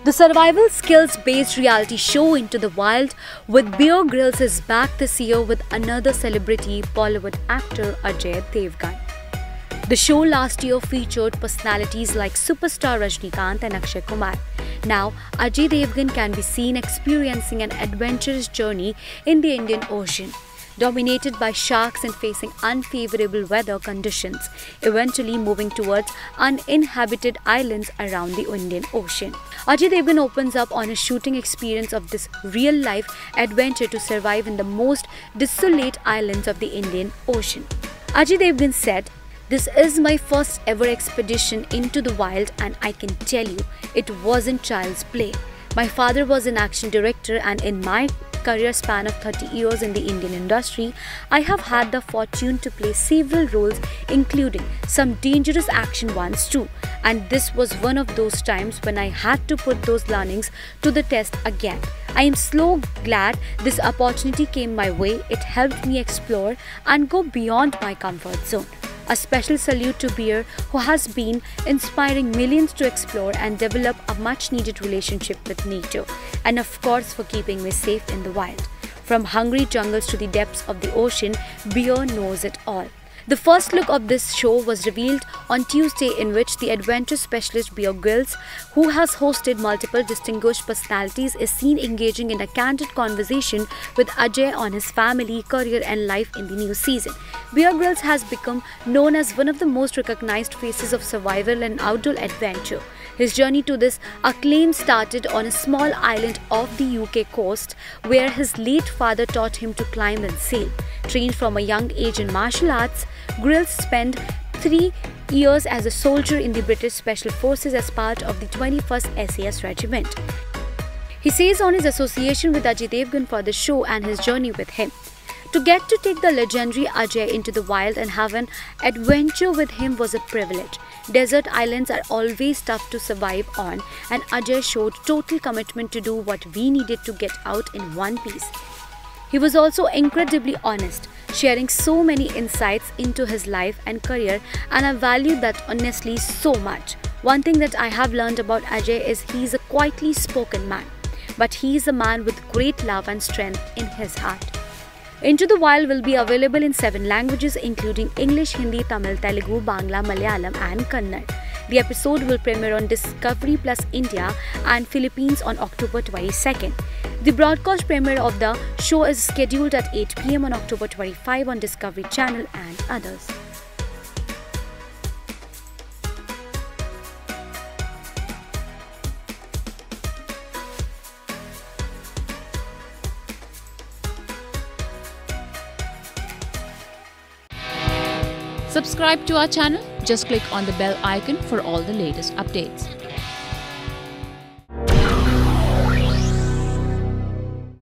The survival skills-based reality show Into the Wild with Bear Grylls is back this year with another celebrity, Bollywood actor Ajay Devgan. The show last year featured personalities like superstar Rajinikanth and Akshay Kumar. Now, Ajay Devgan can be seen experiencing an adventurous journey in the Indian Ocean, dominated by sharks and facing unfavorable weather conditions, eventually moving towards uninhabited islands around the Indian Ocean. Ajay Devgan opens up on his shooting experience of this real-life adventure to survive in the most desolate islands of the Indian Ocean. Ajay Devgan said, "This is my first ever expedition into the wild and I can tell you, it wasn't child's play. My father was an action director and in my career span of 30 years in the Indian industry, I have had the fortune to play several roles, including some dangerous action ones too. And this was one of those times when I had to put those learnings to the test again. I am so glad this opportunity came my way. It helped me explore and go beyond my comfort zone." A special salute to Bear, who has been inspiring millions to explore and develop a much-needed relationship with nature, and of course for keeping me safe in the wild. From hungry jungles to the depths of the ocean, Bear knows it all. The first look of this show was revealed on Tuesday, in which the adventure specialist Bear Grylls, who has hosted multiple distinguished personalities, is seen engaging in a candid conversation with Ajay on his family, career and life in the new season. Bear Grylls has become known as one of the most recognized faces of survival and outdoor adventure. His journey to this acclaim started on a small island off the UK coast, where his late father taught him to climb and sail. Trained from a young age in martial arts, Grylls spent 3 years as a soldier in the British Special Forces as part of the 21st SAS Regiment. He says on his association with Ajay Devgan for the show and his journey with him. To get to take the legendary Ajay into the wild and have an adventure with him was a privilege. Desert islands are always tough to survive on, and Ajay showed total commitment to do what we needed to get out in one piece. He was also incredibly honest, sharing so many insights into his life and career, and I value that honestly so much. One thing that I have learned about Ajay is he's a quietly spoken man, but he's a man with great love and strength in his heart. Into the Wild will be available in 7 languages, including English, Hindi, Tamil, Telugu, Bangla, Malayalam and Kannada. The episode will premiere on Discovery Plus India and Philippines on October 22nd. The broadcast premiere of the show is scheduled at 8 p.m. on October 25 on Discovery Channel and others. Subscribe to our channel. Just click on the bell icon for all the latest updates.